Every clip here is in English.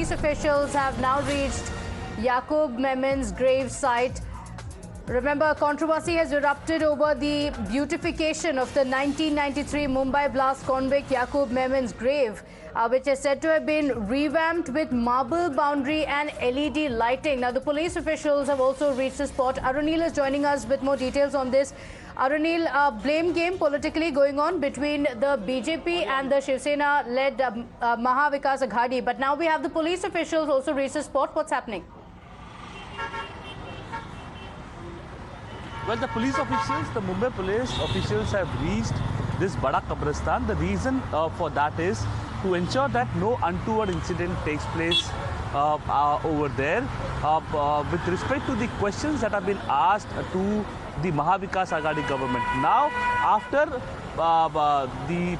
police officials have now reached Yakub Memon's grave site. Remember, controversy has erupted over the beautification of the 1993 Mumbai Blast convict Yakub Memon's grave, which is said to have been revamped with marble boundary and LED lighting. Now, the police officials have also reached the spot. Arunil is joining us with more details on this. Arunil, blame game politically going on between the BJP and the Shiv Sena-led Maha Vikas Aghadi. But now we have the police officials also reached the spot. What's happening? Well, the police officials, the Mumbai police officials have reached this Bada Qabristan. The reason for that is to ensure that no untoward incident takes place over there. With respect to the questions that have been asked to the Maha Vikas Aghadi government. Now, after the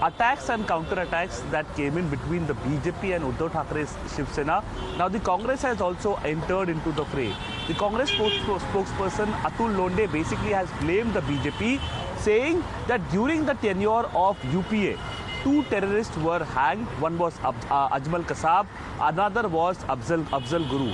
attacks and counter-attacks that came in between the BJP and Uddhav Thackeray's Shiv Sena, now the Congress has also entered into the fray. The Congress spokesperson Atul Londe basically has blamed the BJP, saying that during the tenure of UPA, two terrorists were hanged. One was Ajmal Kasab, another was Afzal Guru.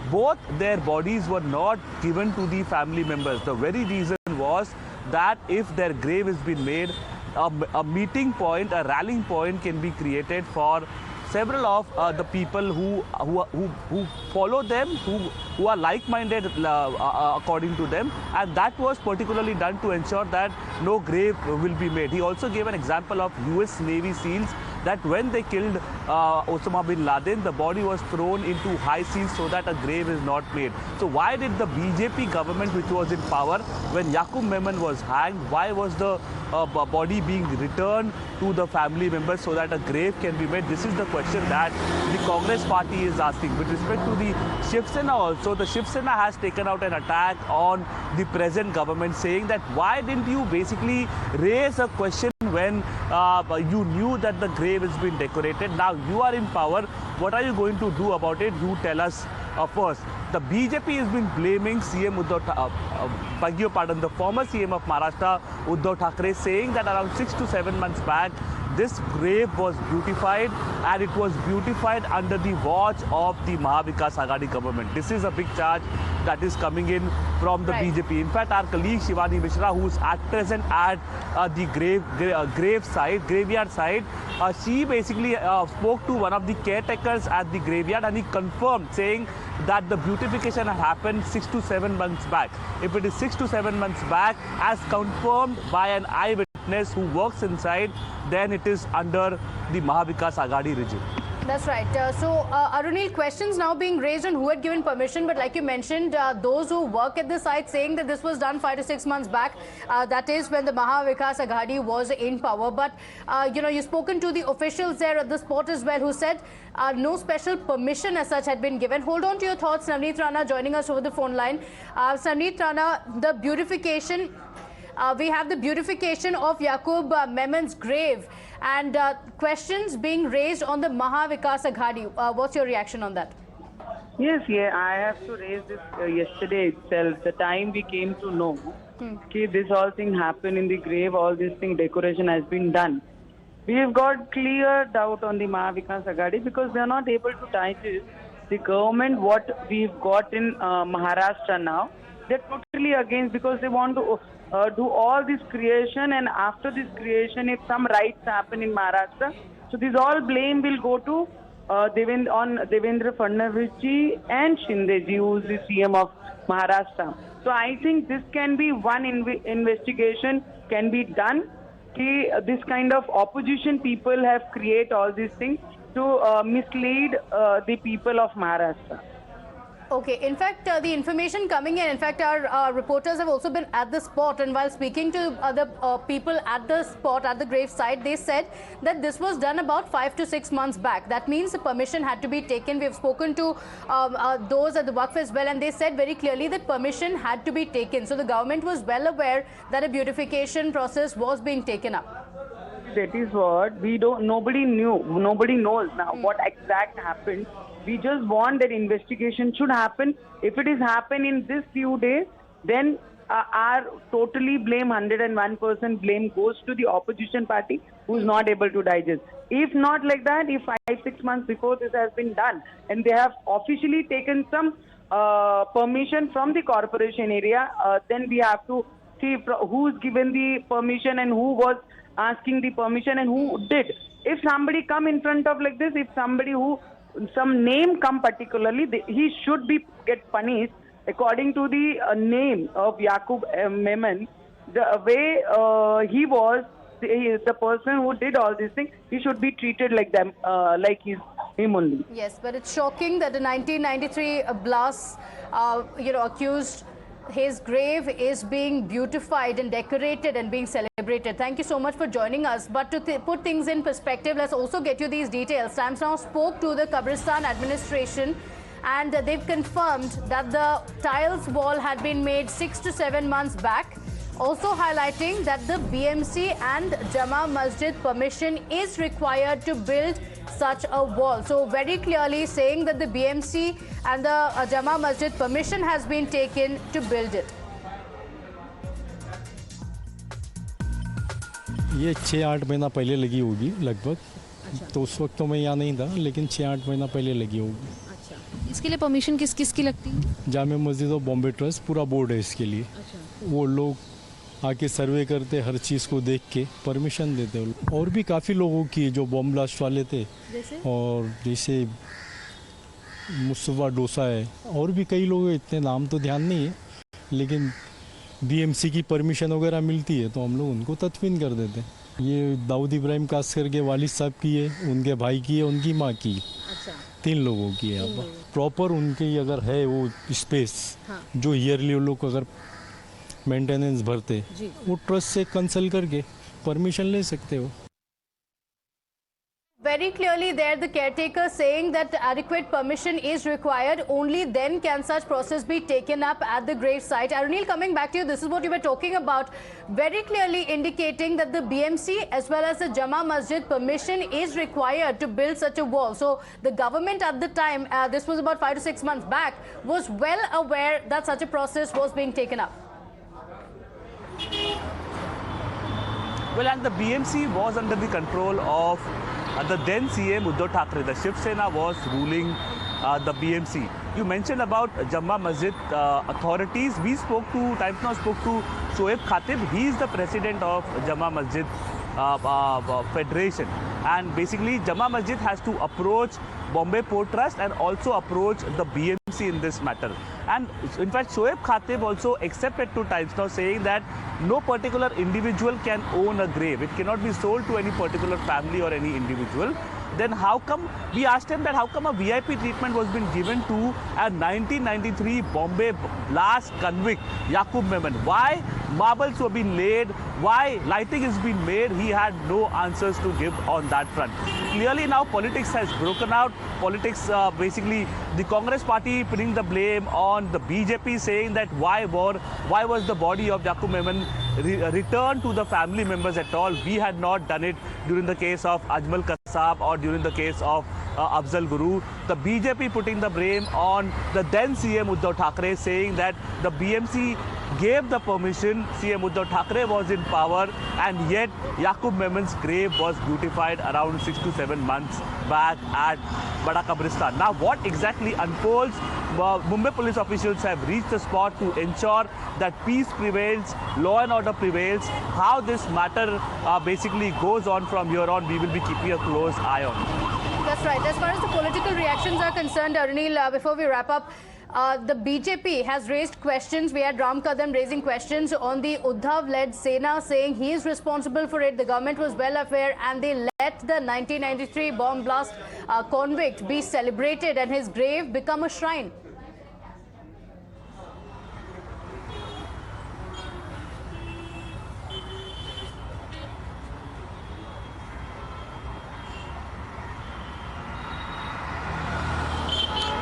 Both their bodies were not given to the family members. The very reason was that if their grave has been made, a meeting point, a rallying point can be created for several of the people who follow them, who are like-minded according to them, and that was particularly done to ensure that no grave will be made. He also gave an example of US Navy SEALs that when they killed Osama bin Laden, the body was thrown into high seas so that a grave is not made. So why did the BJP government, which was in power when Yakub Memon was hanged, why was the body being returned to the family members so that a grave can be made? This is the question that the Congress party is asking. With respect to the Shiv Sena also, the Shiv Sena has taken out an attack on the present government, saying that why didn't you basically raise a question when you knew that the grave has been decorated? Now you are in power. What are you going to do about it? You tell us first. The BJP has been blaming CM the former CM of Maharashtra, Uddhav Thackeray, saying that around 6 to 7 months back, this grave was beautified, and it was beautified under the watch of the Maha Vikas Aghadi government. This is a big charge that is coming in from the BJP. In fact, our colleague Shivani Mishra, who's at present at the graveyard site, she basically spoke to one of the caretakers at the graveyard, and he confirmed, saying that the beautification had happened 6 to 7 months back. If it is 6 to 7 months back, as confirmed by an eyewitness who works inside, then it is under the Maha Vikas Aghadi regime. That's right. Arunil, questions now being raised on who had given permission, but like you mentioned, those who work at the site saying that this was done 5 to 6 months back. That is when the Maha Vikas Aghadi was in power. But, you've spoken to the officials there at the spot as well, who said no special permission as such had been given. Hold on to your thoughts. Navneet Rana joining us over the phone line. Navneet Rana, the beautification... we have the beautification of Yakub Memon's grave and questions being raised on the Maha Vikas Aghadi. What's your reaction on that? Yes, I have to raise this yesterday itself. The time we came to know this all thing happened in the grave, all this thing decoration has been done. We have got clear doubt on the Maha Vikas Aghadi because they are not able to digest the government what we've got in Maharashtra now. They're totally against because they want to do all this creation, and after this creation, if some rights happen in Maharashtra, so this all blame will go to Devendra Fadnavis ji and Shinde ji, who is the CM of Maharashtra. So I think this can be one investigation can be done. This kind of opposition people have created all these things to mislead the people of Maharashtra. Okay, in fact, the information coming in fact, our reporters have also been at the spot, and while speaking to other people at the spot, at the grave site, they said that this was done about 5 to 6 months back. That means the permission had to be taken. We have spoken to those at the Waqf as well, and they said very clearly that permission had to be taken. So the government was well aware that a beautification process was being taken up. That is what we don't. Nobody knew. Nobody knows now what exact happened. We just want that investigation should happen. If it is happen in this few days, then our totally blame, 101% blame goes to the opposition party who's not able to digest. If not like that, if 5-6 months before this has been done, and they have officially taken some permission from the corporation area, then we have to see who's given the permission and who was asking the permission and who did. If somebody come in front of like this, if somebody who some name come particularly, he should be get punished according to the name of Yakub Memon. The way he was, the person who did all these things, he should be treated like them, like him only. Yes, but it's shocking that the 1993 blast, accused, his grave is being beautified and decorated and being celebrated. Thank you so much for joining us. But to put things in perspective, let's also get you these details. Times Now spoke to the Qabristan administration, and they've confirmed that the tiles wall had been made 6 to 7 months back. Also highlighting that the BMC and Jama Masjid permission is required to build such a wall. So very clearly saying that the BMC and the Jama Masjid permission has been taken to build it. ये 6-8 महीना पहले लगी होगी लगभग। तो उस वक्त तो मैं यहाँ नहीं था, लेकिन 6-8 महीना पहले लगी होगी। अच्छा, इसके लिए परमिशन किस की लगती है? जामे मस्जिद और बॉम्बे ट्रस्ट पूरा बोर्ड है इसके लिए। अच्छा। वो लोग आके सर्वे करते, हर चीज़ को देख के परमिशन देते। और भी काफ़ी लोगों की जो बॉम्ब ब्लास्ट वाले थे, और जैसे मुस्तफा डोसा है, और भी कई लोग, इतने नाम तो ध्यान नहीं है, लेकिन बीएमसी की परमिशन वगैरह मिलती है तो हम लोग उनको तदफीन कर देते हैं। ये दाऊद इब्राहिम कासकर के वालिद साहब की है, उनके भाई की है, उनकी माँ की। अच्छा। 3 लोगों की है। अब प्रॉपर उनकी अगर है वो स्पेस, हाँ। जो ईयरली वो लोग अगर मेंटेनेंस भरते, वो ट्रस्ट से कंसल्ट करके परमिशन ले सकते हो। Very clearly there the caretaker saying that adequate permission is required. Only then can such process be taken up at the grave site. Arunil, coming back to you, this is what you were talking about. Very clearly indicating that the BMC as well as the Jama Masjid permission is required to build such a wall. So the government at the time, this was about 5 to 6 months back, was well aware that such a process was being taken up. Well, and the BMC was under the control of the then CM Uddhav Thackeray. The Shiv Sena was ruling the BMC. You mentioned about Jama Masjid authorities. We spoke to, Times Now spoke to Shoaib Khatib. He is the president of Jama Masjid Federation. And basically, Jama Masjid has to approach Bombay Port Trust and also approach the BMC in this matter. And in fact, Shoaib Khatib also accepted to Times Now, saying that no particular individual can own a grave. It cannot be sold to any particular family or any individual. Then how come, we asked him that how come a VIP treatment was been given to a 1993 Bombay Blast convict, Yakub Memon? Why marbles were being laid? Why lighting is being made? He had no answers to give on that front. Clearly now politics has broken out. Politics, basically the Congress party putting the blame on the BJP, saying that why was the body of Yakum Memon returned to the family members at all? We had not done it during the case of Ajmal Kasab or during the case of Afzal Guru. The BJP putting the blame on the then CM Uddhav Thackeray, saying that the BMC gave the permission, CM Uddhav Thackeray was in power, and yet Yakub Memon's grave was beautified around 6 to 7 months back at Bada Qabristan. Now what exactly unfolds? Mumbai police officials have reached the spot to ensure that peace prevails, law and order prevails. How this matter basically goes on from here on, we will be keeping a close eye on. That's right. As far as the political reactions are concerned, Arunil, before we wrap up, the BJP has raised questions. We had Ram Kadam raising questions on the Uddhav-led Sena, saying he is responsible for it. The government was well aware, and they let the 1993 bomb blast convict be celebrated and his grave become a shrine.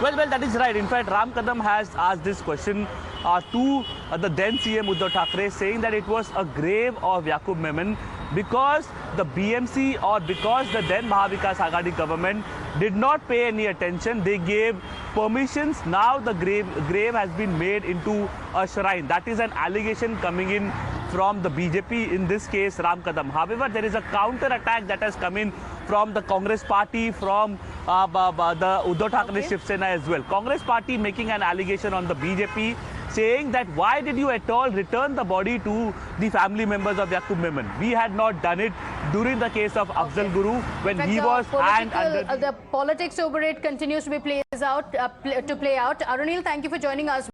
Well, that is right. In fact, Ram Kadam has asked this question to the then CM Uddhav Thackeray, saying that it was a grave of Yakub Memon because the BMC or because the then Maha Vikas Aghadi government did not pay any attention. They gave permissions. Now the grave has been made into a shrine. That is an allegation coming in from the BJP, in this case Ram Kadam. However, there is a counter attack that has come in from the Congress party, from the Uddhav Thackeray Shiv Sena as well. Congress party making an allegation on the BJP, saying that why did you at all return the body to the family members of Yakub Memon? We had not done it during the case of Afzal Guru when In fact, he was hand under. The politics over it continues to be play out. Arunil, thank you for joining us.